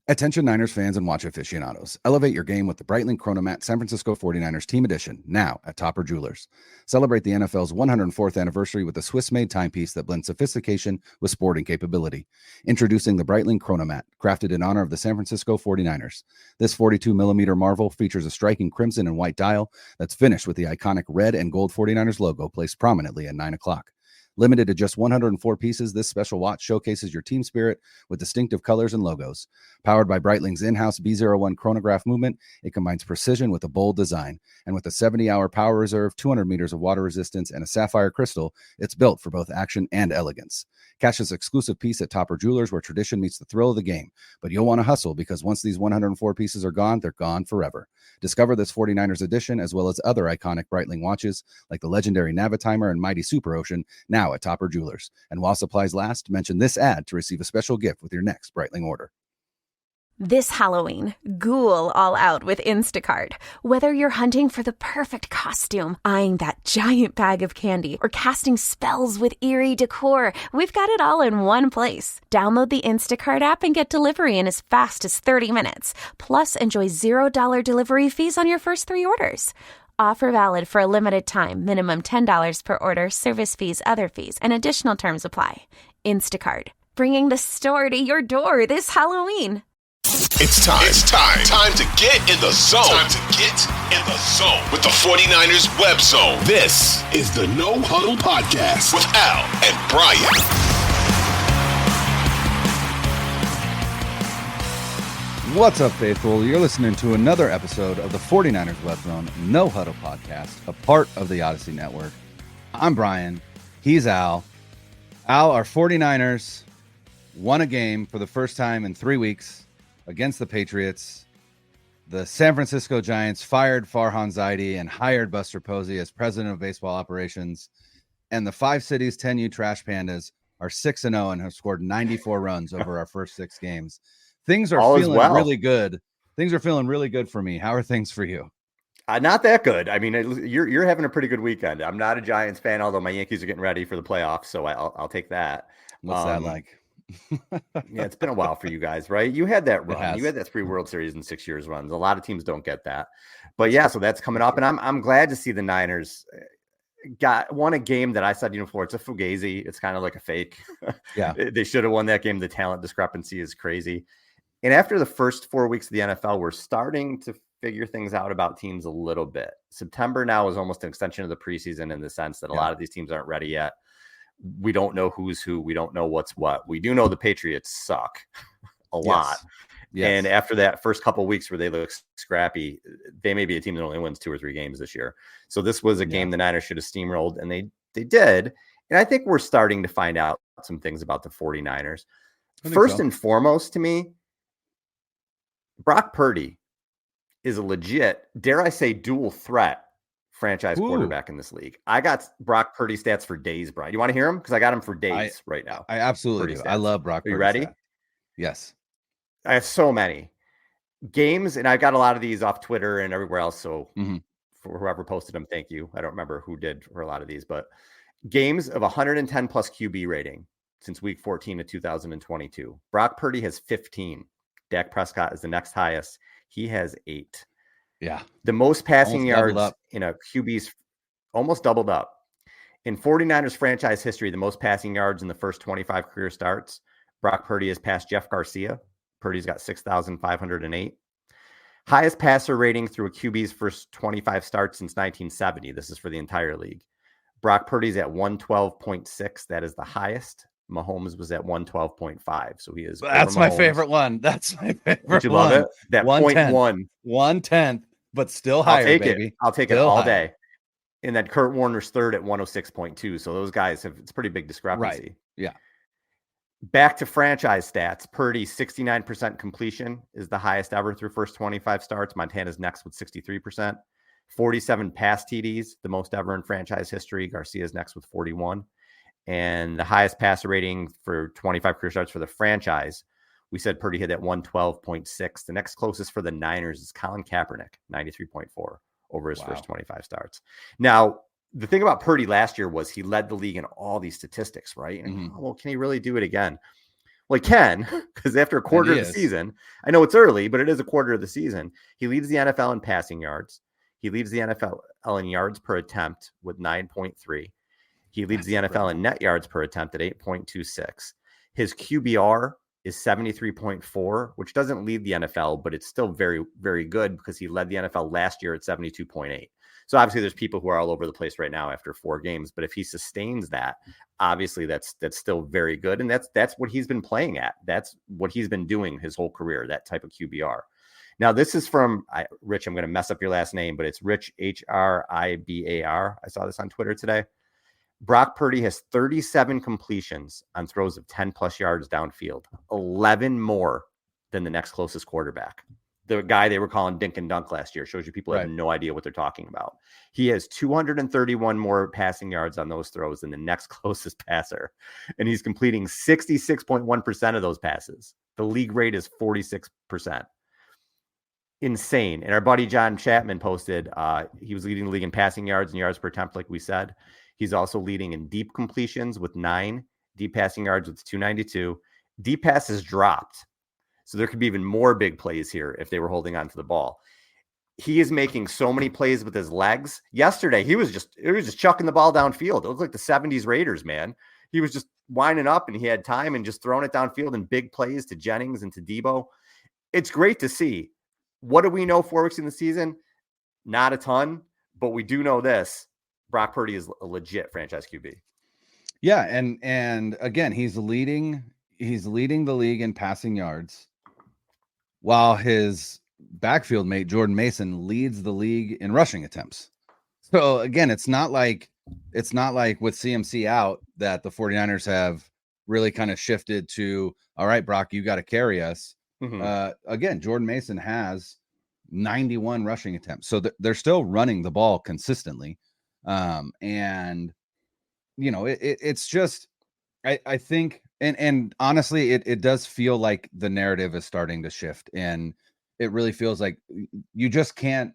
Attention Niners fans and watch aficionados. Elevate your game with the Breitling Chronomat San Francisco 49ers Team Edition, now at Topper Jewelers. Celebrate the NFL's 104th anniversary with a Swiss-made timepiece that blends sophistication with sporting capability. Introducing the Breitling Chronomat, crafted in honor of the San Francisco 49ers. This 42mm marvel features a striking crimson and white dial that's finished with the iconic red and gold 49ers logo placed prominently at 9 o'clock. Limited to just 104 pieces, this special watch showcases your team spirit with distinctive colors and logos. Powered by Breitling's in-house B01 chronograph movement, it combines precision with a bold design. And with a 70-hour power reserve, 200 meters of water resistance, and a sapphire crystal, it's built for both action and elegance. Catch this exclusive piece at Topper Jewelers, where tradition meets the thrill of the game. But you'll want to hustle, because once these 104 pieces are gone, they're gone forever. Discover this 49ers edition, as well as other iconic Breitling watches, like the legendary Navitimer and Mighty Super Ocean, now at Topper Jewelers. And while supplies last, mention this ad to receive a special gift with your next Breitling order. This Halloween, ghoul all out with Instacart. Whether you're hunting for the perfect costume, eyeing that giant bag of candy, or casting spells with eerie decor, we've got it all in one place. Download the Instacart app and get delivery in as fast as 30 minutes. Plus, enjoy $0 delivery fees on your first 3 orders. Offer valid for a limited time. Minimum $10 per order. Service fees, other fees, and additional terms apply. Instacart, bringing the store to your door this Halloween. It's time to get in the zone. Time to get in the zone with the 49ers web zone. This is the No Huddle Podcast with Al and Brian. What's up, faithful? You're listening to another episode of the 49ers Web Zone No Huddle Podcast, a part of the Odyssey Network. I'm Brian. He's Al. Al, our 49ers won a game for the first time in 3 weeks against the Patriots. The San Francisco Giants fired Farhan Zaidi and hired Buster Posey as president of baseball operations. And the 5 Cities 10U Trash Pandas are 6-0 and have scored 94 runs over our first 6 games. Things are feeling really good. Things are feeling really good for me. How are things for you? Not that good. I mean, you're having a pretty good weekend. I'm not a Giants fan, although my Yankees are getting ready for the playoffs, so I'll take that. What's that like? Yeah, it's been a while for you guys, right? You had that run. You had that 3 World Series in 6 years runs. A lot of teams don't get that. But yeah, so that's coming up. And I'm glad to see the Niners won a game that I said, before, it's a fugazi. It's kind of like a fake. Yeah. They should have won that game. The talent discrepancy is crazy. And after the first 4 weeks of the NFL, we're starting to figure things out about teams a little bit. September now is almost an extension of the preseason in the sense that a lot of these teams aren't ready yet. We don't know who's who. We don't know what's what. We do know the Patriots suck a lot. Yes. And after that first couple of weeks where they look scrappy, they may be a team that only wins 2 or 3 games this year. So this was a game the Niners should have steamrolled, and they did. And I think we're starting to find out some things about the 49ers. First and foremost, to me, Brock Purdy is a legit, dare I say, dual threat franchise quarterback in this league. I got Brock Purdy stats for days, Brian. You want to hear them? Because I got them for days right now. I absolutely do. I love Brock Purdy. Are you ready? Stats. Yes. I have so many games, and I got a lot of these off Twitter and everywhere else. So for whoever posted them, thank you. I don't remember who did for a lot of these, but games of 110 plus QB rating since week 14 of 2022. Brock Purdy has 15. Dak Prescott is the next highest. He has 8. Yeah. The most passing yards in a QB's almost doubled up. In 49ers franchise history, the most passing yards in the first 25 career starts, Brock Purdy has passed Jeff Garcia. Purdy's got 6,508. Highest passer rating through a QB's first 25 starts since 1970. This is for the entire league. Brock Purdy's at 112.6. That is the highest. Mahomes was at 112.5. So he is. That's my favorite one. That's my favorite Don't you love it? That 0.1. 1/10, but still higher, baby. I'll take it all day. And then Kurt Warner's third at 106.2. So those guys it's a pretty big discrepancy. Right. Yeah. Back to franchise stats. Purdy, 69% completion is the highest ever through first 25 starts. Montana's next with 63%. 47 pass TDs, the most ever in franchise history. Garcia's next with 41. And the highest passer rating for 25 career starts for the franchise. We said Purdy hit at 112.6. The next closest for the Niners is Colin Kaepernick, 93.4 over his first 25 starts. Now, the thing about Purdy last year was he led the league in all these statistics, right? And well, can he really do it again? Well, he can, because after a quarter of the season, I know it's early, but it is a quarter of the season. He leads the NFL in passing yards. He leads the NFL in yards per attempt with 9.3. He leads the NFL in net yards per attempt at 8.26. His QBR is 73.4, which doesn't lead the NFL, but it's still very, very good because he led the NFL last year at 72.8. So obviously there's people who are all over the place right now after 4 games, but if he sustains that, obviously that's still very good. And that's what he's been playing at. That's what he's been doing his whole career, that type of QBR. Now this is from Rich. I'm going to mess up your last name, but it's Rich, Hribar. I saw this on Twitter today. Brock Purdy has 37 completions on throws of 10 plus yards downfield, 11 more than the next closest quarterback. The guy they were calling Dink and Dunk last year. Shows you people have no idea what they're talking about. He has 231 more passing yards on those throws than the next closest passer. And he's completing 66.1% of those passes. The league rate is 46%. Insane. And our buddy John Chapman posted, he was leading the league in passing yards and yards per attempt, like we said. He's also leading in deep completions with 9, deep passing yards with 292. Deep passes dropped. So there could be even more big plays here if they were holding on to the ball. He is making so many plays with his legs. Yesterday, he was just chucking the ball downfield. It looked like the 70s Raiders, man. He was just winding up and he had time and just throwing it downfield in big plays to Jennings and to Debo. It's great to see. What do we know 4 weeks in the season? Not a ton, but we do know this. Brock Purdy is a legit franchise QB. Yeah, and again, he's leading the league in passing yards, while his backfield mate Jordan Mason leads the league in rushing attempts. So again, it's not like with CMC out that the 49ers have really kind of shifted to, all right, Brock, you got to carry us. Mm-hmm. Again, Jordan Mason has 91 rushing attempts. So they're still running the ball consistently. And you know, it's just, I think, and honestly, it does feel like the narrative is starting to shift, and it really feels like you just can't,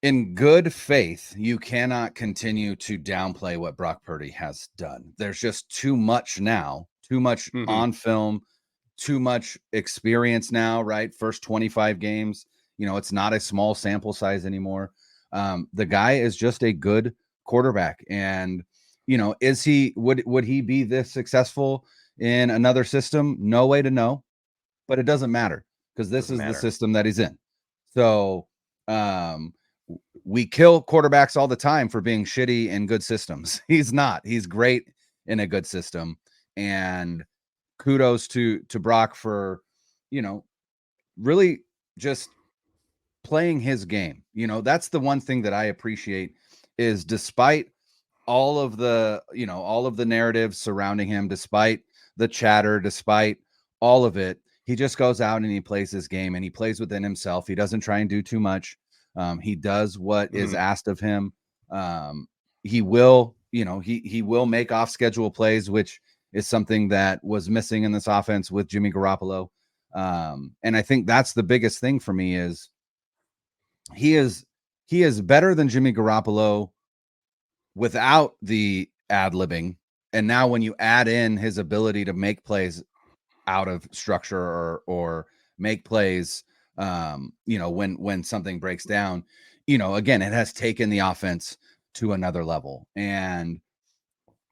in good faith, you cannot continue to downplay what Brock Purdy has done. There's just too much now, too much on film, too much experience now, right? First 25 games, you know, it's not a small sample size anymore. The guy is just a good quarterback. And, you know, would he be this successful in another system? No way to know, but it doesn't matter because this is the system that he's in. So, we kill quarterbacks all the time for being shitty in good systems. He's not. He's great in a good system. And kudos to Brock for, you know, really just playing his game. You know, that's the one thing that I appreciate is despite all of the, you know, all of the narratives surrounding him, despite the chatter, despite all of it, he just goes out and he plays his game and he plays within himself. He doesn't try and do too much. He does what is asked of him. He will, you know, he will make off schedule plays, which is something that was missing in this offense with Jimmy Garoppolo. And I think that's the biggest thing for me is he is better than Jimmy Garoppolo without the ad-libbing. And now when you add in his ability to make plays out of structure or make plays, you know, when something breaks down, you know, again, it has taken the offense to another level. And,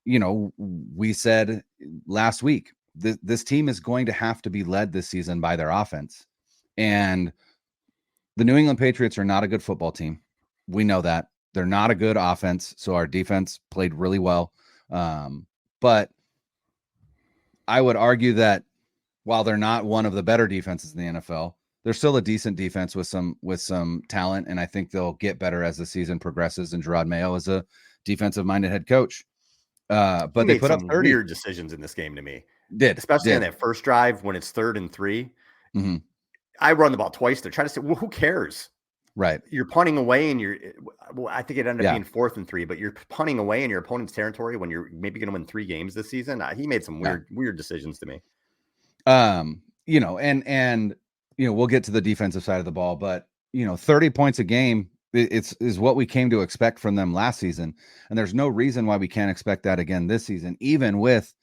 you know, we said last week, this team is going to have to be led this season by their offense. And the New England Patriots are not a good football team. We know that. They're not a good offense. So our defense played really well. But I would argue that while they're not one of the better defenses in the NFL, they're still a decent defense with some talent, and I think they'll get better as the season progresses. And Gerard Mayo is a defensive-minded head coach. But they put up 30 weird decisions in this game to me. Especially on that first drive when it's 3rd and 3. Mm-hmm. I run the ball twice. They're trying to say, well, who cares? Right. You're punting away, and I think it ended up being 4th and 3. But you're punting away in your opponent's territory when you're maybe going to win 3 games this season. He made some weird decisions to me. You know, and you know, we'll get to the defensive side of the ball, but you know, 30 points a game is what we came to expect from them last season. And there's no reason why we can't expect that again this season, even with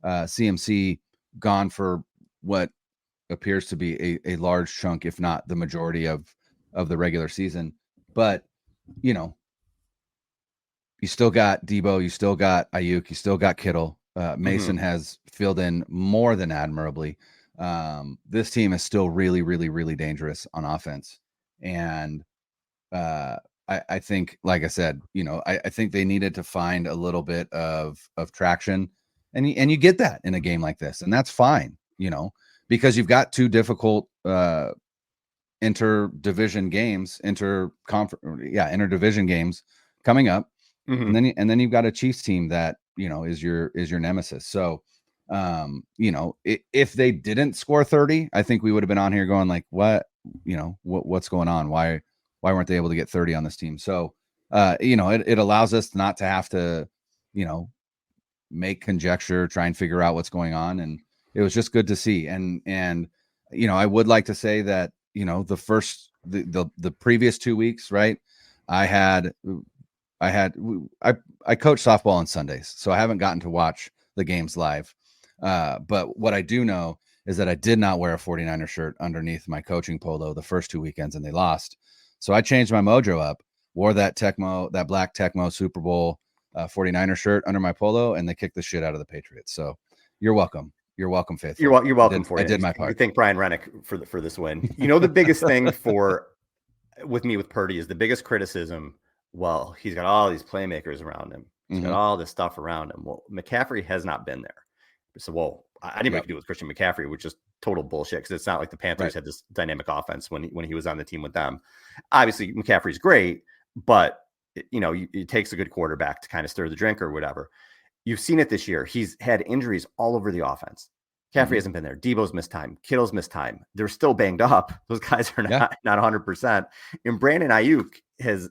CMC gone for what appears to be a large chunk, if not the majority of the regular season. But, you know, you still got Debo, you still got Ayuk, you still got Kittle. Mason has filled in more than admirably. This team is still really, really, really dangerous on offense. And I think, like I said, you know, I think they needed to find a little bit of traction, and you get that in a game like this, and that's fine, you know, because you've got two difficult interdivision games coming up, and then you've got a Chiefs team that, you know, is your nemesis. So you know, if they didn't score 30, I think we would have been on here going like, what, you know, what's going on? Why weren't they able to get 30 on this team? So you know, it allows us not to have to, you know, make conjecture, try and figure out what's going on. And it was just good to see. And you know, I would like to say that, you know, the previous 2 weeks, right, I coach softball on Sundays, so I haven't gotten to watch the games live. But what I do know is that I did not wear a 49er shirt underneath my coaching polo the first 2 weekends, and they lost. So I changed my mojo up, wore that black Tecmo Super Bowl 49er shirt under my polo, and they kicked the shit out of the Patriots. So you're welcome. You're welcome, Faithful. You're welcome. I did my part. We thank Brian Renick for this win. You know, the biggest thing with Purdy is the biggest criticism. Well, he's got all these playmakers around him. He's got all this stuff around him. Well, McCaffrey has not been there. So, well, I didn't make it do with Christian McCaffrey, which is total bullshit, because it's not like the Panthers had this dynamic offense when he was on the team with them. Obviously, McCaffrey's great, but you know, it takes a good quarterback to kind of stir the drink or whatever. You've seen it this year. He's had injuries all over the offense. McCaffrey hasn't been there. Debo's missed time. Kittle's missed time. They're still banged up. Those guys are not 100%. And Brandon Ayuk has,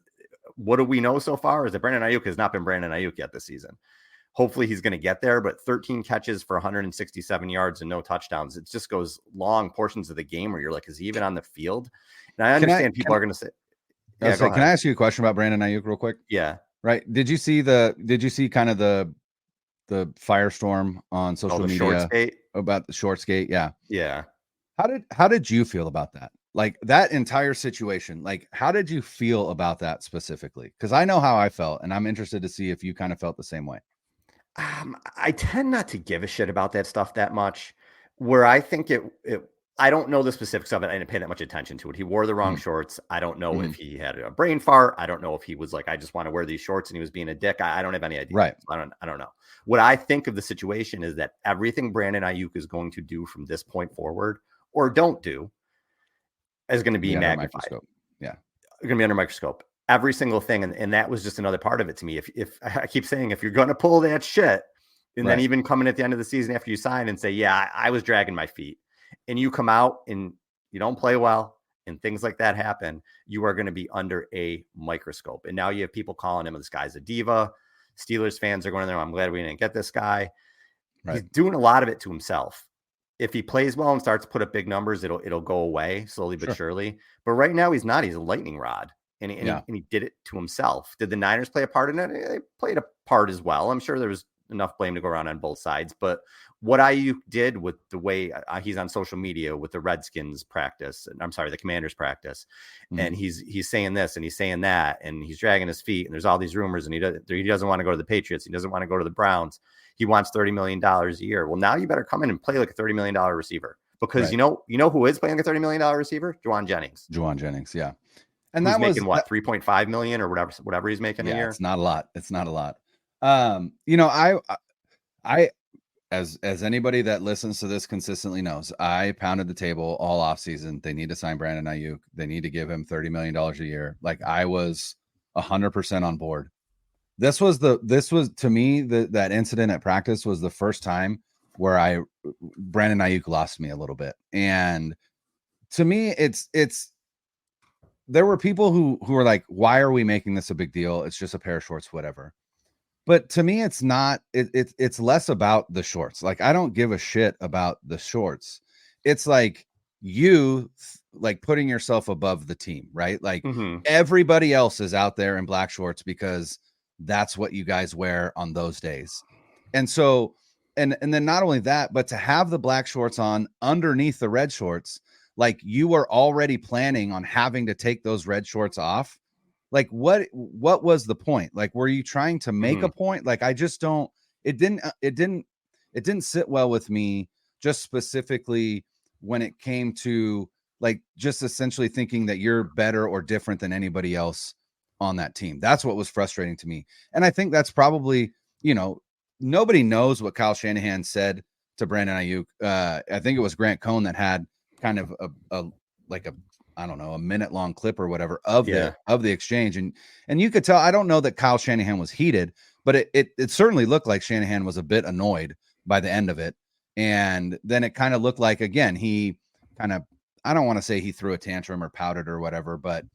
what do we know so far is that Brandon Ayuk has not been Brandon Ayuk yet this season. Hopefully he's going to get there, but 13 catches for 167 yards and no touchdowns. It just goes long portions of the game where you're like, is he even on the field? And I understand people are going to say, can I ask you a question about Brandon Ayuk real quick? Yeah. Right. Did you see kind of the firestorm on social media about the short skate? Yeah. Yeah. How did you feel about that? Like that entire situation, like how did you feel about that specifically? Because I know how I felt, and I'm interested to see if you kind of felt the same way. I tend not to give a shit about that stuff that much. Where I think I don't know the specifics of it. I didn't pay that much attention to it. He wore the wrong shorts. I don't know if he had a brain fart. I don't know if he was like, I just want to wear these shorts, and he was being a dick. I don't have any idea. Right. I don't know. What I think of the situation is that everything Brandon Ayuk is going to do from this point forward, or don't do, is going to be magnified. Yeah. Going to be under microscope. Every single thing. And that was just another part of it to me. If I keep saying, if you're going to pull that shit, and then even coming at the end of the season after you sign and say, yeah, I was dragging my feet, and you come out and you don't play well and things like that happen, you are going to be under a microscope. And now you have people calling him, this guy's a diva. Steelers fans are going there, I'm glad we didn't get this guy. Right. He's doing a lot of it to himself. If he plays well and starts to put up big numbers, it'll go away slowly but surely. But right now he's not. He's a lightning rod. And he did it to himself. Did the Niners play a part in it? They played a part as well. I'm sure there was enough blame to go around on both sides. But what Ayuk did with the way he's on social media with the Redskins practice, the Commanders practice, and he's saying this and he's saying that, and he's dragging his feet, and there's all these rumors, and he doesn't want to go to the Patriots. He doesn't want to go to the Browns. He wants $30 million a year. Well, now you better come in and play like a $30 million receiver, because you know who is playing like a $30 million receiver? Jauan Jennings. Yeah. And that was making what, 3.5 million or whatever he's making a year. It's not a lot. You know, I as anybody that listens to this consistently knows, I pounded the table all off season. They need to sign Brandon Ayuk. They need to give him $30 million a year. Like I was 100% on board. This was to me, that incident at practice was the first time where Brandon Ayuk lost me a little bit. And to me, it's there were people who were like, why are we making this a big deal? It's just a pair of shorts, whatever. But to me, it's not, it's less about the shorts. Like, I don't give a shit about the shorts. It's like you like putting yourself above the team, right? Like everybody else is out there in black shorts because that's what you guys wear on those days. And so and then not only that, but to have the black shorts on underneath the red shorts, like you were already planning on having to take those red shorts off. Like what was the point? Like, were you trying to make a point? Like, I just don't, it didn't sit well with me, just specifically when it came to like, just essentially thinking that you're better or different than anybody else on that team. That's what was frustrating to me. And I think that's probably, nobody knows what Kyle Shanahan said to Brandon Ayuk. I think it was Grant Cohn that had kind of a minute long clip or whatever of the exchange. And you could tell, I don't know that Kyle Shanahan was heated, but it certainly looked like Shanahan was a bit annoyed by the end of it. And then it kind of looked like, again, he kind of, I don't want to say he threw a tantrum or pouted or whatever, but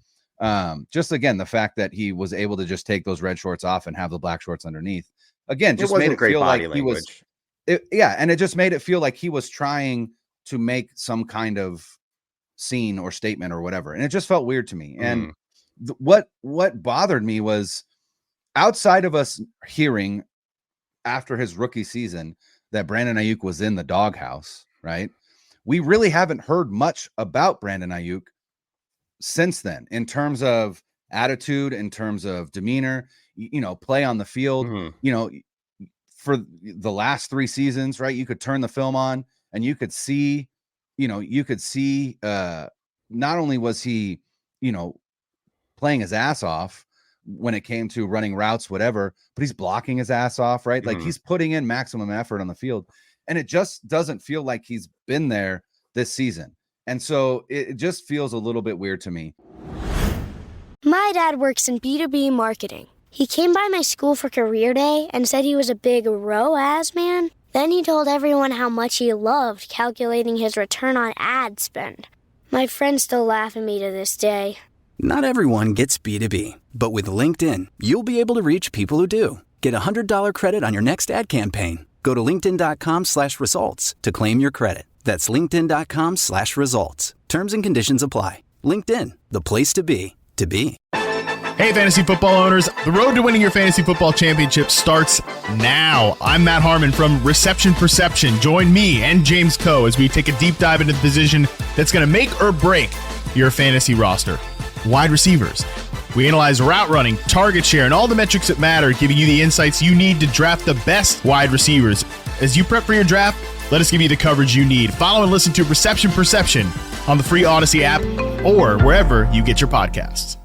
just again, the fact that he was able to just take those red shorts off and have the black shorts underneath, again, just made it feel like he was, and it just made it feel like he was trying to make some kind of scene or statement or whatever. And it just felt weird to me. And what bothered me was, outside of us hearing after his rookie season that Brandon Ayuk was in the doghouse, right? We really haven't heard much about Brandon Ayuk since then, in terms of attitude, in terms of demeanor, play on the field, for the last 3 seasons, right? You could turn the film on and you could see, not only was he, playing his ass off when it came to running routes, whatever, but he's blocking his ass off, right? Like he's putting in maximum effort on the field, and it just doesn't feel like he's been there this season. And so it just feels a little bit weird to me. My dad works in B2B marketing. He came by my school for career day and said he was a big ROAS man. Then he told everyone how much he loved calculating his return on ad spend. My friends still laugh at me to this day. Not everyone gets B2B, but with LinkedIn, you'll be able to reach people who do. Get a $100 credit on your next ad campaign. Go to linkedin.com/results to claim your credit. That's linkedin.com/results. Terms and conditions apply. LinkedIn, the place to be, to be. Hey, fantasy football owners. The road to winning your fantasy football championship starts now. I'm Matt Harmon from Reception Perception. Join me and James Coe as we take a deep dive into the position that's going to make or break your fantasy roster. Wide receivers. We analyze route running, target share, and all the metrics that matter, giving you the insights you need to draft the best wide receivers. As you prep for your draft, let us give you the coverage you need. Follow and listen to Reception Perception on the free Odyssey app or wherever you get your podcasts.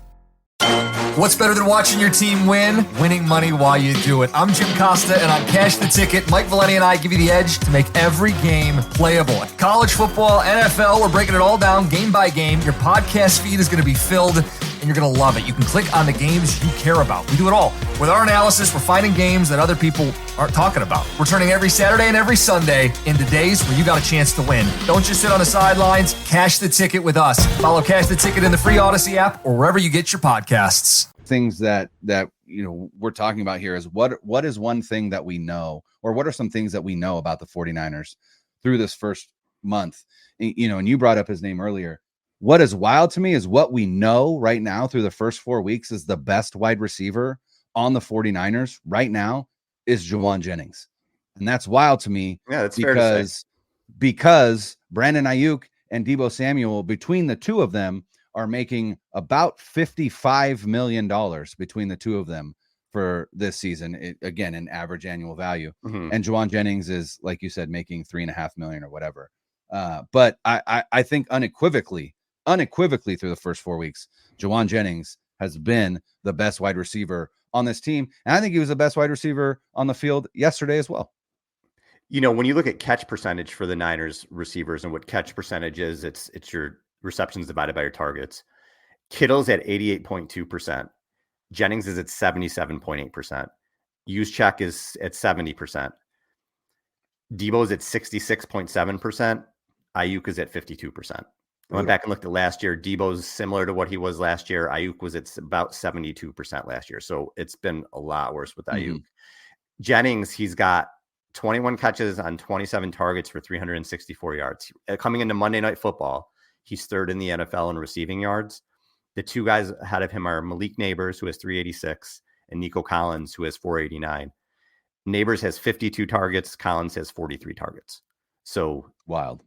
What's better than watching your team win? Winning money while you do it. I'm Jim Costa, and on Cash the Ticket, Mike Valeni and I give you the edge to make every game playable. College football, NFL, we're breaking it all down game by game. Your podcast feed is going to be filled, and you're going to love it. You can click on the games you care about. We do it all. With our analysis, we're finding games that other people aren't talking about. We're turning every Saturday and every Sunday into days where you got a chance to win. Don't just sit on the sidelines. Cash the Ticket with us. Follow Cash the Ticket in the free Odyssey app or wherever you get your podcasts. Things that we're talking about here is what is one thing that we know, or what are some things that we know about the 49ers through this first month? And you brought up his name earlier. What is wild to me is what we know right now through the first 4 weeks is the best wide receiver on the 49ers right now is Jauan Jennings. And that's wild to me. Yeah, that's fair to say. Because Brandon Ayuk and Deebo Samuel, between the two of them, are making about $55 million between the two of them for this season. Again, an average annual value. And Jauan Jennings is, like you said, making $3.5 million or whatever. But I think unequivocally through the first 4 weeks, Jauan Jennings has been the best wide receiver on this team. And I think he was the best wide receiver on the field yesterday as well. When you look at catch percentage for the Niners receivers and what catch percentage is, it's your receptions divided by your targets. Kittle's at 88.2%. Jennings is at 77.8%. Juszczyk is at 70%. Deebo's at 66.7%. Ayuk is at 52%. I went back and looked at last year. Deebo's similar to what he was last year. Ayuk was at about 72% last year. So it's been a lot worse with Ayuk. Jennings, he's got 21 catches on 27 targets for 364 yards. Coming into Monday Night Football, he's third in the NFL in receiving yards. The two guys ahead of him are Malik Neighbors, who has 386, and Nico Collins, who has 489. Neighbors has 52 targets. Collins has 43 targets. So wild.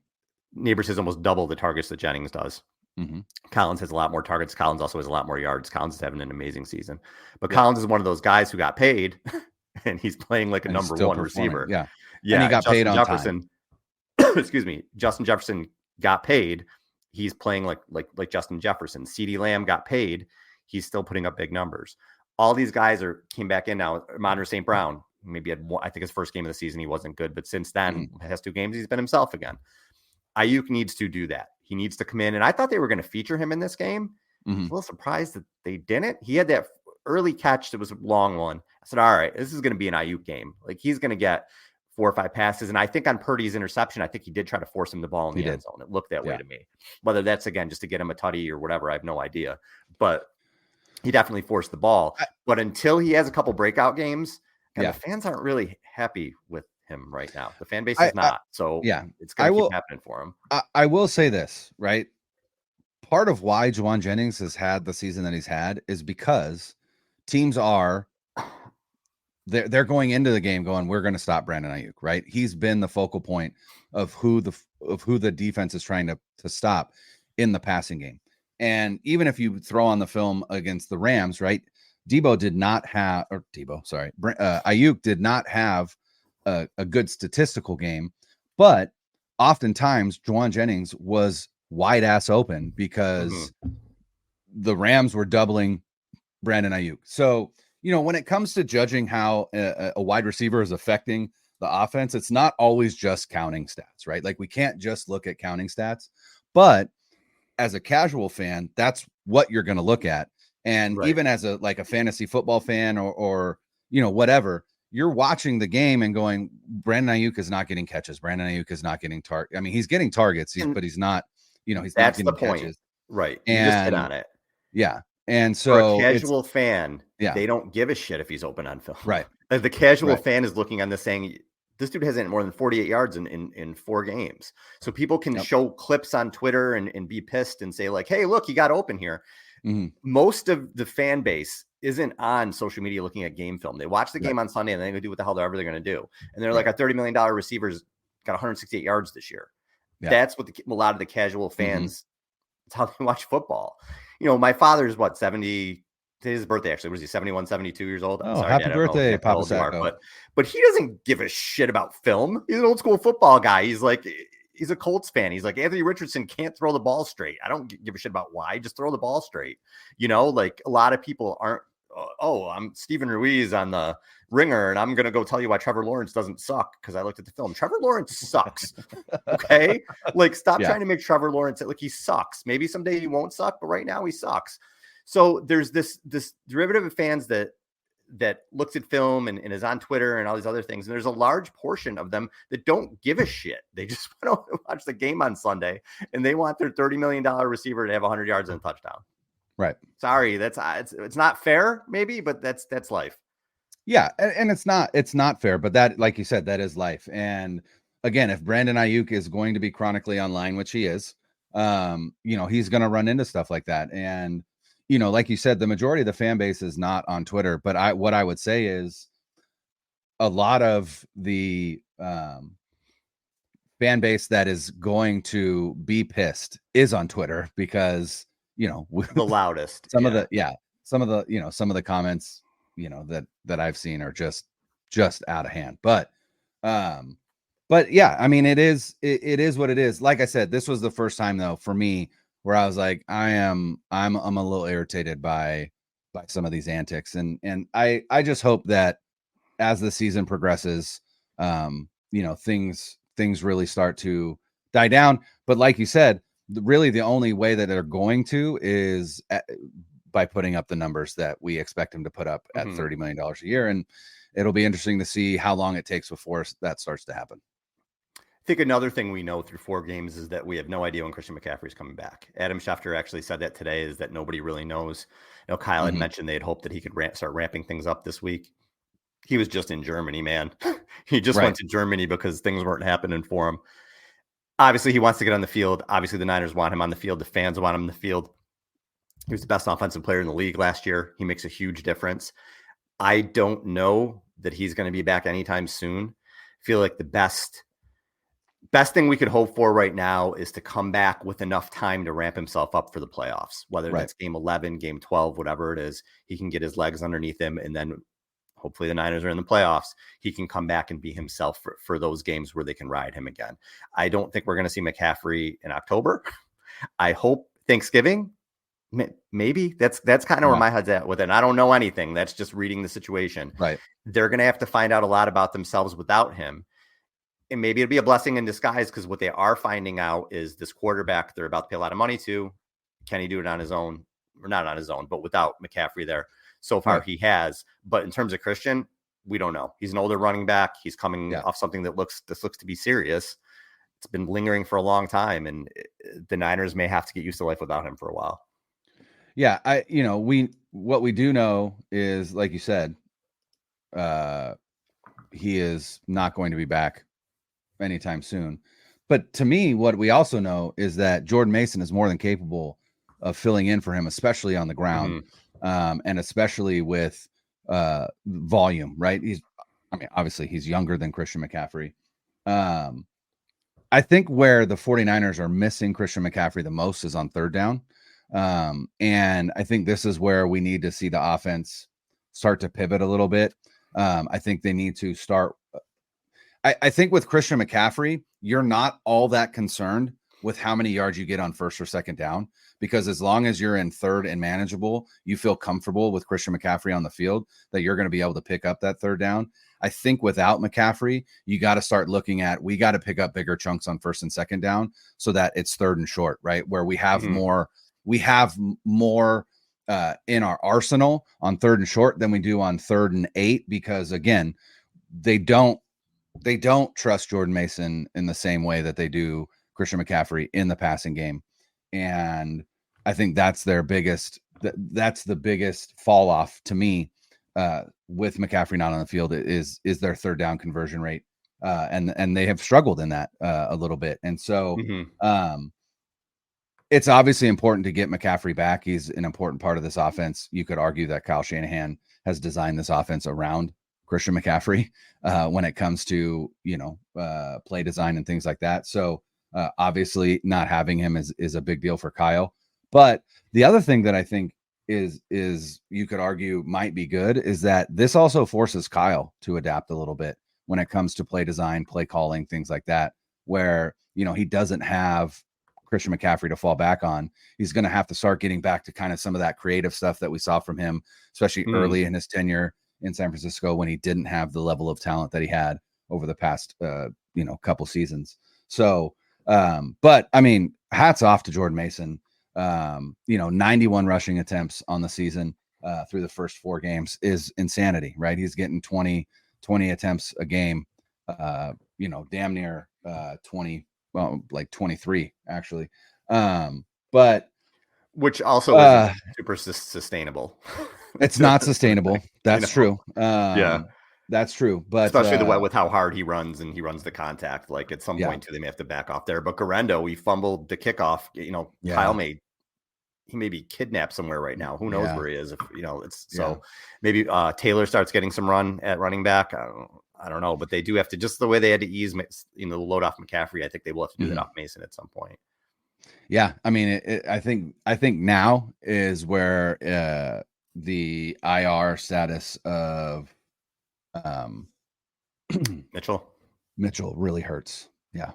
Neighbors has almost double the targets that Jennings does. Mm-hmm. Collins has a lot more targets. Collins also has a lot more yards. Collins is having an amazing season. But Collins is one of those guys who got paid, and he's playing like a number one receiver. Yeah. Yeah. And he got paid on Jefferson, excuse me. Justin Jefferson got paid. He's playing like Justin Jefferson. CeeDee Lamb got paid. He's still putting up big numbers. All these guys came back in now. Monter St. Brown maybe had one, I think his first game of the season he wasn't good, but since then has 2 games he's been himself again. Ayuk needs to do that. He needs to come in, and I thought they were going to feature him in this game. I was a little surprised that they didn't. He had that early catch that was a long one. I said, all right, this is going to be an Ayuk game. Like, he's going to get 4 or 5 passes. And I think on Purdy's interception, I think he did try to force him the ball in the end zone. It looked that way to me. Whether that's, again, just to get him a tutty or whatever, I have no idea. But he definitely forced the ball. But until he has a couple breakout games, the fans aren't really happy with him right now. The fan base is not. So it's going to keep happening for him. I will say this, right? Part of why Jauan Jennings has had the season that he's had is because teams are they're going into the game going, we're going to stop Brandon Ayuk, right? He's been the focal point of who the defense is trying to stop in the passing game. And even if you throw on the film against the Rams, right? Ayuk did not have a good statistical game, but oftentimes Jauan Jennings was wide ass open because the Rams were doubling Brandon Ayuk. So, when it comes to judging how a wide receiver is affecting the offense, it's not always just counting stats, right? Like, we can't just look at counting stats, but as a casual fan, that's what you're going to look at. And even as a fantasy football fan or whatever, you're watching the game and going, Brandon Ayuk is not getting catches. Brandon Ayuk is not getting targets. I mean, he's getting targets, but he's not, he's that's not getting the point. catches. Right. You just hit on it. Yeah. And so for a casual fan, they don't give a shit if he's open on film. Right. Like, the casual fan is looking on this saying, this dude hasn't more than 48 yards in 4 games. So people can show clips on Twitter and be pissed and say, like, hey, look, he got open here. Most of the fan base isn't on social media looking at game film. They watch the game on Sunday and then they do what the hell they're going to do. And they're like, a $30 million receiver's got 168 yards this year. That's what a lot of the casual fans, it's how they watch football. My father's 70, today's his birthday, actually. Was he 71, 72 years old? I'm sorry, happy birthday, Papa Sacco. But he doesn't give a shit about film. He's an old school football guy. He's a Colts fan. He's like, Anthony Richardson can't throw the ball straight. I don't give a shit about why. Just throw the ball straight. Like, a lot of people aren't, I'm Steven Ruiz on the Ringer, and I'm going to go tell you why Trevor Lawrence doesn't suck because I looked at the film. Trevor Lawrence sucks. Okay? Like, stop trying to make Trevor Lawrence like he sucks. Maybe someday he won't suck, but right now he sucks. So there's this derivative of fans that looks at film and is on Twitter and all these other things. And there's a large portion of them that don't give a shit. They just want to watch the game on Sunday and they want their $30 million receiver to have 100 yards and a touchdown. Right. Sorry. It's not fair maybe, but that's life. Yeah. And it's not fair, but that, like you said, that is life. And again, if Brandon Ayuk is going to be chronically online, which he is, he's going to run into stuff like that. And, like you said, the majority of the fan base is not on Twitter, but what I would say is a lot of the fan base that is going to be pissed is on Twitter because, the loudest. Some of the comments, that I've seen are just out of hand. But yeah, I mean, it is what it is. Like I said, this was the first time though for me where I was like, I'm a little irritated by some of these antics. And I just hope that as the season progresses, things really start to die down. But like you said, really the only way that they're going to is by putting up the numbers that we expect them to put up at $30 million a year. And it'll be interesting to see how long it takes before that starts to happen. I think another thing we know through 4 games is that we have no idea when Christian McCaffrey is coming back. Adam Schefter actually said that today, is that nobody really knows. Kyle had mentioned they had hoped that he could start ramping things up this week. He was just in Germany, man. He just went to Germany because things weren't happening for him. Obviously, he wants to get on the field. Obviously, the Niners want him on the field. The fans want him on the field. He was the best offensive player in the league last year. He makes a huge difference. I don't know that he's going to be back anytime soon. I feel like the best thing we could hope for right now is to come back with enough time to ramp himself up for the playoffs, whether that's game 11, game 12, whatever it is. He can get his legs underneath him, and then hopefully the Niners are in the playoffs. He can come back and be himself for those games where they can ride him again. I don't think we're going to see McCaffrey in October. I hope Thanksgiving. Maybe that's kind of where my head's at with it. And I don't know anything. That's just reading the situation. Right. They're going to have to find out a lot about themselves without him. And maybe it'll be a blessing in disguise, because what they are finding out is this quarterback they're about to pay a lot of money to. Can he do it on his own? Or not on his own, but without McCaffrey there. So far he has. But in terms of Christian, we don't know. He's an older running back. He's coming off something that looks to be serious. It's been lingering for a long time, and the Niners may have to get used to life without him for a while. Yeah, what we do know is, like you said, he is not going to be back anytime soon. But to me, what we also know is that Jordan Mason is more than capable of filling in for him, especially on the ground, and especially with volume, right? Obviously he's younger than Christian McCaffrey. I think where the 49ers are missing Christian McCaffrey the most is on third down. And I think this is where we need to see the offense start to pivot a little bit. I think they need to start. I think with Christian McCaffrey, you're not all that concerned with how many yards you get on first or second down, because as long as you're in third and manageable, you feel comfortable with Christian McCaffrey on the field that you're going to be able to pick up that third down. I think without McCaffrey, you got to start looking at, we got to pick up bigger chunks on first and second down so that it's third and short, right? Where we have more in our arsenal on third and short than we do on 3rd and 8, because again, they don't trust Jordan Mason in the same way that they do Christian McCaffrey in the passing game. And I think that's the biggest fall off to me with McCaffrey not on the field is their third down conversion rate. And they have struggled in that a little bit. And so it's obviously important to get McCaffrey back. He's an important part of this offense. You could argue that Kyle Shanahan has designed this offense around Christian McCaffrey when it comes to, play design and things like that. So obviously not having him is a big deal for Kyle. But the other thing that I think is you could argue might be good is that this also forces Kyle to adapt a little bit when it comes to play design, play calling, things like that, where, he doesn't have Christian McCaffrey to fall back on. He's going to have to start getting back to kind of some of that creative stuff that we saw from him, especially early in his tenure in San Francisco, when he didn't have the level of talent that he had over the past, couple seasons. So, but I mean, hats off to Jordan Mason. 91 rushing attempts on the season through the first 4 games is insanity, right? He's getting 20 attempts a game, damn near 20, well, like 23 actually. But which also isn't super sustainable. It's not sustainable. That's true. That's true. But especially the way with how hard he runs, and he runs the contact, like at some point too, they may have to back off there. But Garendo, he fumbled the kickoff, Kyle he may be kidnapped somewhere right now. Who knows where he is? If so maybe Taylor starts getting some run at running back. I don't know, but they do have to, just the way they had to ease, the load off McCaffrey. I think they will have to do that off Mason at some point. Yeah. I mean, I think now is where the IR status of Mitchell really hurts. Yeah.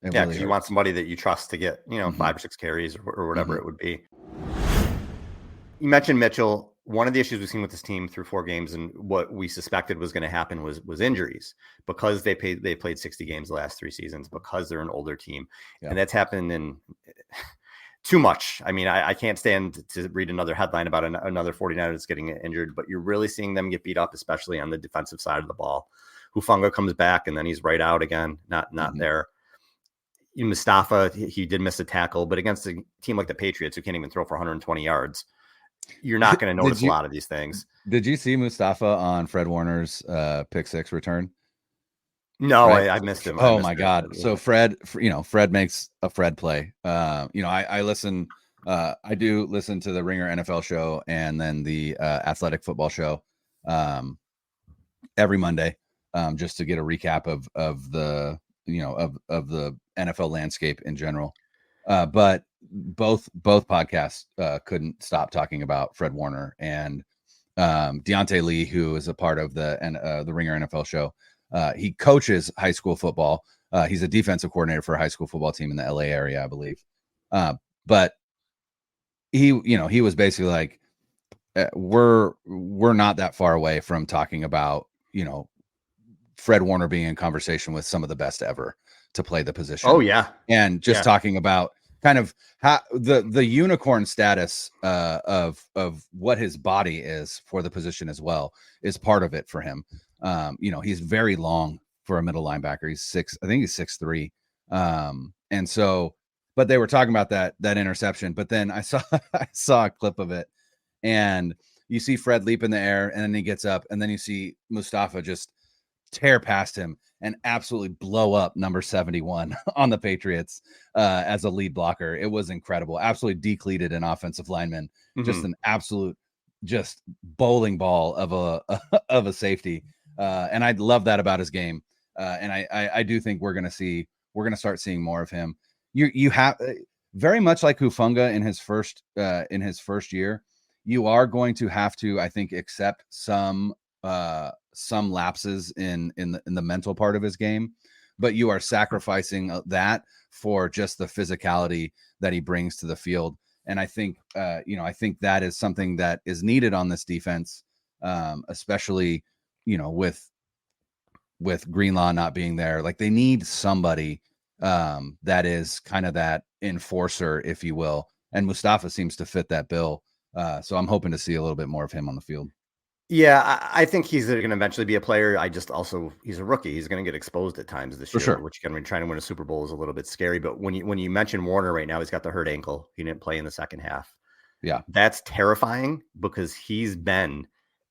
Because really you want somebody that you trust to get, 5 or 6 carries or whatever it would be. You mentioned Mitchell. One of the issues we've seen with this team through 4 games, and what we suspected was going to happen was injuries, because they played 60 games the last 3 seasons, because they're an older team. And that's happened in too much. I mean, I can't stand to read another headline about another 49er that's getting injured, but you're really seeing them get beat up, especially on the defensive side of the ball. Hufanga comes back and then he's right out again, not there. Mustafa, he did miss a tackle, but against a team like the Patriots, who can't even throw for 120 yards, you're not going to notice a lot of these things. Did you see Mustafa on Fred Warner's pick 6 return? No, right? I missed him. My God. So Fred makes a Fred play. I do listen to the Ringer NFL show and then the Athletic Football show. every Monday, just to get a recap of the of the NFL landscape in general. But both podcasts couldn't stop talking about Fred Warner and Deontay Lee, who is a part of the Ringer NFL show. He coaches high school football. He's a defensive coordinator for a high school football team in the LA area, I believe. But he was basically like, we're not that far away from talking about, Fred Warner being in conversation with some of the best ever to play the position. Oh yeah. And just talking about kind of how the unicorn status of what his body is for the position as well is part of it for him. He's very long for a middle linebacker. He's 6'3". And so, but they were talking about that interception, but then I saw a clip of it, and you see Fred leap in the air, and then he gets up, and then you see Mustafa just tear past him and absolutely blow up number 71 on the Patriots as a lead blocker. It was incredible. Absolutely decleated an offensive lineman. Just an absolute just bowling ball of a safety. And I love that about his game. And I do think we're going to start seeing more of him. You have very much like Hufanga in his first year. You are going to have to, I think, accept some lapses in the mental part of his game, but you are sacrificing that for just the physicality that he brings to the field. And I think, I think that is something that is needed on this defense, especially, with Greenlaw not being there. Like, they need somebody that is kind of that enforcer, if you will. And Mustafa seems to fit that bill. So I'm hoping to see a little bit more of him on the field. Yeah, I think he's going to eventually be a player. He's a rookie. He's going to get exposed at times this year, sure. Which again, when trying to win a Super Bowl is a little bit scary. But when you mention Warner right now, he's got the hurt ankle. He didn't play in the second half. Yeah, that's terrifying because he's been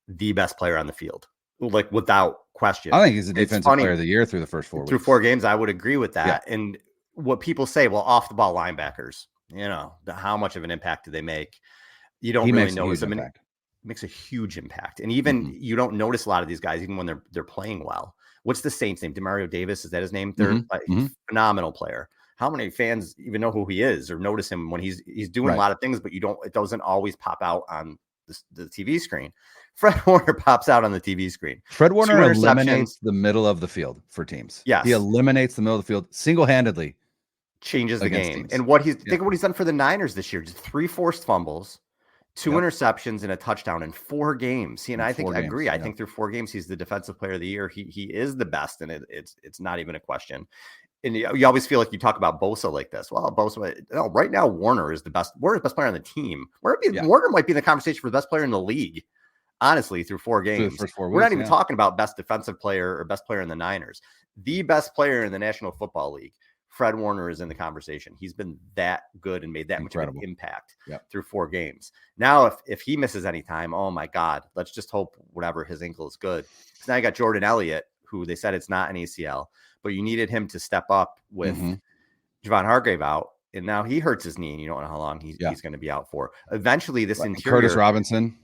the best player on the field, like without question. I think he's the defensive player of the year through the first 4 weeks. Through 4 games, I would agree with that. Yeah. And what people say, well, off the ball linebackers, how much of an impact do they make? You don't really notice them. Makes a huge impact. And even you don't notice a lot of these guys, even when they're playing well. What's the Saints name? Demario Davis, is that his name? They're phenomenal player. How many fans even know who he is or notice him when he's doing a lot of things, but it doesn't always pop out on the TV screen. Fred Warner pops out on the TV screen. Fred Warner eliminates the middle of the field for teams. Yes. He eliminates the middle of the field single-handedly. Changes the game. Teams. And think of what he's done for the Niners this year. Just 3 forced fumbles, 2 interceptions and a touchdown in 4 games. I agree. I think through 4 games, he's the defensive player of the year. He is the best, and it's not even a question. And you always feel like you talk about Bosa like this. Well, Bosa, no, right now Warner is the best. Warner's the best player on the team. Warner might be in the conversation for the best player in the league. Honestly, through 4 games, the first 4 weeks, we're not even talking about best defensive player or best player in the Niners. The best player in the National Football League, Fred Warner, is in the conversation. He's been that good and made that much of an impact through 4 games. Now, if he misses any time, oh my God, let's just hope whatever his ankle is good. So now you got Jordan Elliott, who they said it's not an ACL, but you needed him to step up with Javon Hargrave out. And now he hurts his knee, and you don't know how long he's going to be out for. Eventually, this interior. Curtis Robinson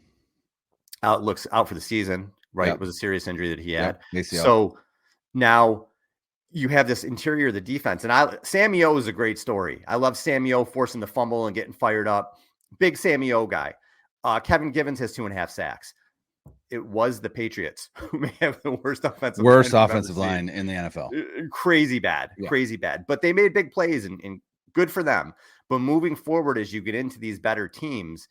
looks out for the season, right? It was a serious injury that he had. ACL. So now you have this interior of the defense. And Sammy O is a great story. I love Sammy O forcing the fumble and getting fired up. Big Sammy O guy. Kevin Givens has 2.5 sacks. It was the Patriots who may have the worst offensive line in the NFL. Crazy bad. But they made big plays and good for them. But moving forward, as you get into these better teams,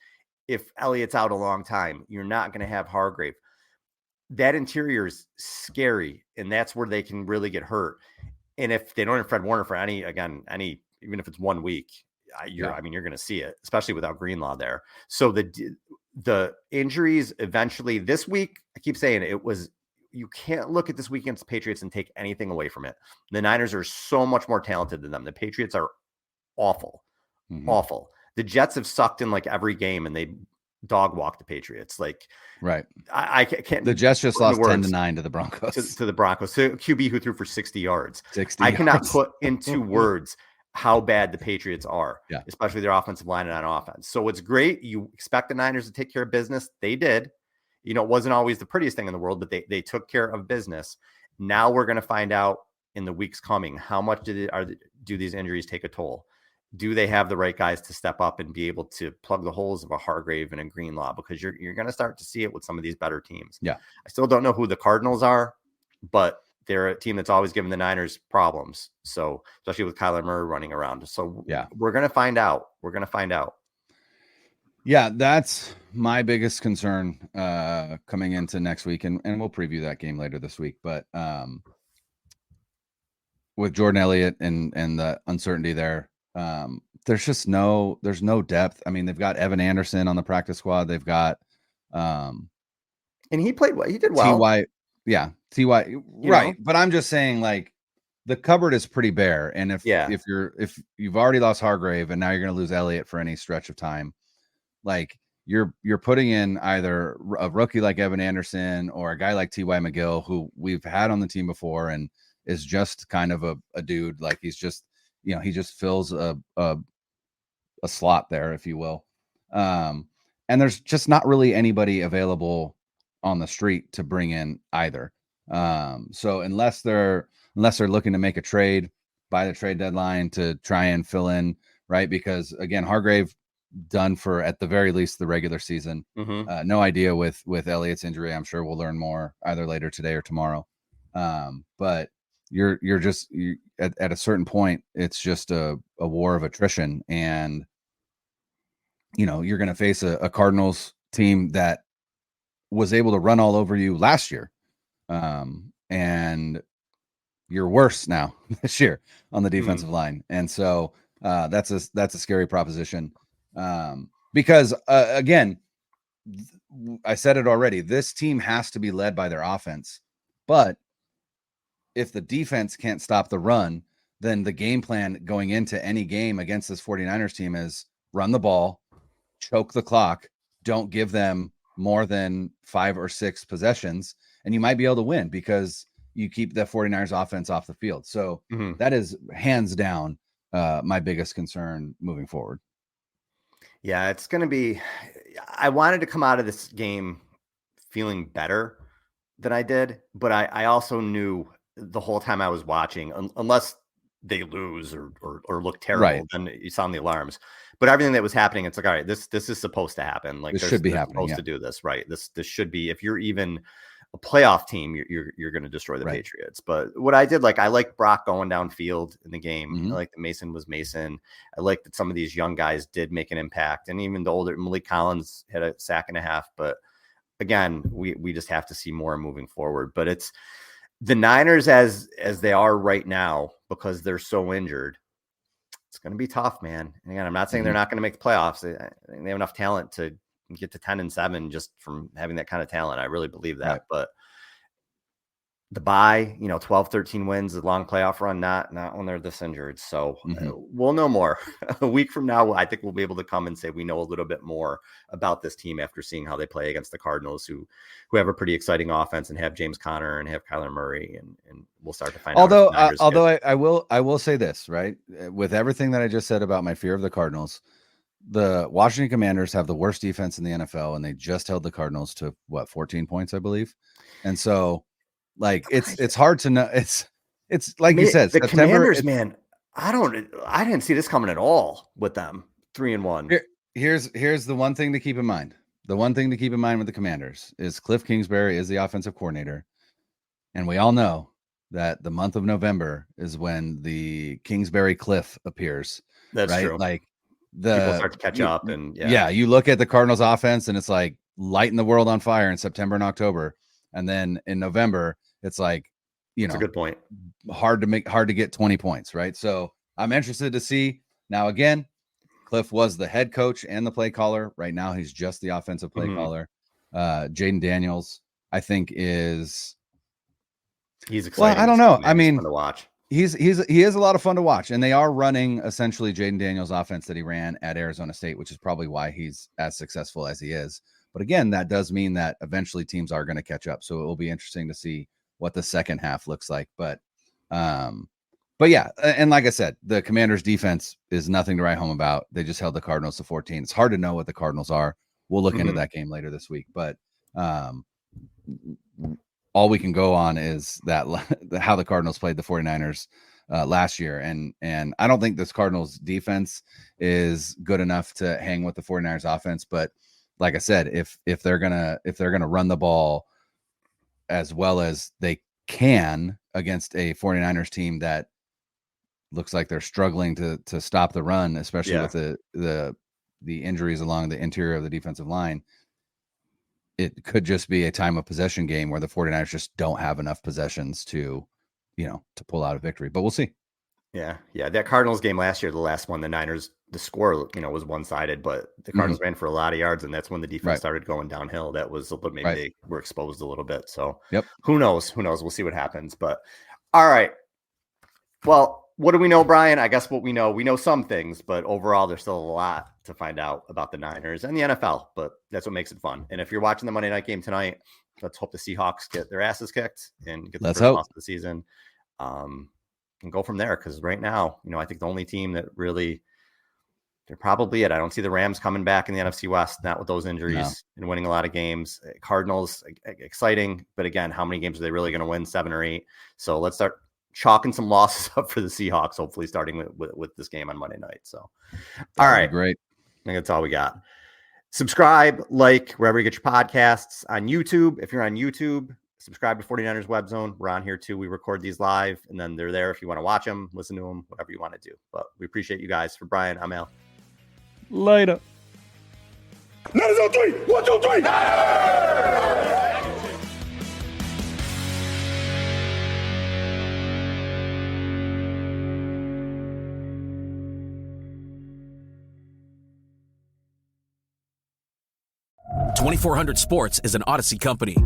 if Elliott's out a long time, you're not going to have Hargrave. That interior is scary, and that's where they can really get hurt. And if they don't have Fred Warner for any, even if it's 1 week, you're going to see it, especially without Greenlaw there. So the injuries eventually this week, I keep saying you can't look at this week against the Patriots and take anything away from it. The Niners are so much more talented than them. The Patriots are awful. The Jets have sucked in like every game, and they dog walk the Patriots. I can't. The Jets just lost 10-9 to the Broncos. To the Broncos. So QB who threw for 60 yards. Cannot put into words how bad the Patriots are, especially their offensive line and on offense. So it's great. You expect the Niners to take care of business. They did. You know, it wasn't always the prettiest thing in the world, but they took care of business. Now we're going to find out in the weeks coming, how much do these injuries take a toll? Do they have the right guys to step up and be able to plug the holes of a Hargrave and a Greenlaw? Because you're going to start to see it with some of these better teams. Yeah. I still don't know who the Cardinals are, but they're a team that's always given the Niners problems. So especially with Kyler Murray running around. So yeah, we're going to find out. We're going to find out. Yeah, that's my biggest concern coming into next week. And we'll preview that game later this week. But with Jordan Elliott and the uncertainty there, there's no depth. I mean, they've got Evan Anderson on the practice squad. They've got and he played well. He did well. T.Y. Yeah, T.Y. Right. But I'm just saying, like, the cupboard is pretty bare. And if you've already lost Hargrave and now you're going to lose Elliott for any stretch of time, like you're putting in either a rookie like Evan Anderson or a guy like T.Y. McGill, who we've had on the team before and is just kind of a dude. Like he's just, he just fills a slot there, if you will. And there's just not really anybody available on the street to bring in either. So unless they're looking to make a trade by the trade deadline to try and fill in, right? Because again, Hargrave done for at the very least the regular season. No idea with Elliott's injury. I'm sure we'll learn more either later today or tomorrow. But you're at a certain point, it's just a war of attrition, and you're going to face a Cardinals team that was able to run all over you last year. And you're worse now this year on the defensive line. And so that's a scary proposition. Because again, I said it already, this team has to be led by their offense, but if the defense can't stop the run, then the game plan going into any game against this 49ers team is run the ball, choke the clock, don't give them more than 5 or 6 possessions, and you might be able to win because you keep the 49ers offense off the field. So that is hands down my biggest concern moving forward. Yeah, it's going to be, I wanted to come out of this game feeling better than I did, but I also knew the whole time I was watching, unless they lose or look terrible, right, then you sound the alarms. But everything that was happening, it's like, all right, this is supposed to happen. Like this should be happening. Supposed to do this, right? This should be. If you're even a playoff team, you're going to destroy the Patriots. But what I did, like, I liked Brock going downfield in the game. I liked that Mason was Mason. I liked that some of these young guys did make an impact, and even the older Malik Collins had a sack and a half. But again, we just have to see more moving forward. But it's the Niners as they are right now, because they're so injured. It's going to be tough, man. And again, I'm not saying they're not going to make the playoffs. They have enough talent to get to 10-7 just from having that kind of talent. I really believe that. Right. But the bye, 12, 13 wins, a long playoff run, not when they're this injured. So we'll know more. A week from now, I think we'll be able to come and say we know a little bit more about this team after seeing how they play against the Cardinals, who have a pretty exciting offense and have James Conner and have Kyler Murray, and we'll start to find out. Although I will say this, right? With everything that I just said about my fear of the Cardinals, the Washington Commanders have the worst defense in the NFL, and they just held the Cardinals to 14 points, I believe. And so, like, it's hard to know. It's like you said, the Commanders, man. I didn't see this coming at all with them 3-1. Here's the one thing to keep in mind. The one thing to keep in mind with the Commanders is Cliff Kingsbury is the offensive coordinator, and we all know that the month of November is when the Kingsbury Cliff appears. That's right? True. Like people start to catch up, and you look at the Cardinals offense, and it's like lighting the world on fire in September and October, and then in November, it's like, That's a good point. Hard to get 20 points, right? So I'm interested to see. Now, again, Cliff was the head coach and the play caller. Right now, he's just the offensive play caller. Jaden Daniels, I think, he's exciting. Well, I don't know. I mean, fun to watch. He is a lot of fun to watch, and they are running essentially Jaden Daniels' offense that he ran at Arizona State, which is probably why he's as successful as he is. But again, that does mean that eventually teams are going to catch up. So it will be interesting to see what the second half looks like. But yeah, and like I said, the Commanders' defense is nothing to write home about. They just held the Cardinals to 14. It's hard to know what the Cardinals are. We'll look into that game later this week. But All we can go on is that how the Cardinals played the 49ers last year. And I don't think this Cardinals defense is good enough to hang with the 49ers offense. But like I said, if they're gonna run the ball as well as they can against a 49ers team that looks like they're struggling to stop the run, especially with the injuries along the interior of the defensive line, it could just be a time of possession game where the 49ers just don't have enough possessions to pull out a victory, but we'll see. Yeah. That Cardinals game last year, the last one, the Niners, the score, was one-sided, but the Cardinals ran for a lot of yards, and that's when the defense started going downhill. That was, but maybe they were exposed a little bit. So who knows? We'll see what happens. But all right. Well, what do we know, Brian? I guess what we know some things, but overall, there's still a lot to find out about the Niners and the NFL, but that's what makes it fun. And if you're watching the Monday night game tonight, let's hope the Seahawks get their asses kicked and get the first loss of the season. And go from there. Cause right now, I think the only team that really, they're probably it. I don't see the Rams coming back in the NFC West, not with those injuries and winning a lot of games. Cardinals, exciting. But again, how many games are they really going to win? 7 or 8. So let's start chalking some losses up for the Seahawks, hopefully starting with this game on Monday night. So, all right. Great. I think that's all we got. Subscribe, like, wherever you get your podcasts on YouTube. If you're on YouTube, subscribe to 49ers Web Zone. We're on here too. We record these live, and then they're there if you want to watch them, listen to them, whatever you want to do. But we appreciate you guys. For Brian, I'm Al. Later. Let us on 3. 1, 2, 3. .2400 Sports is an Odyssey company.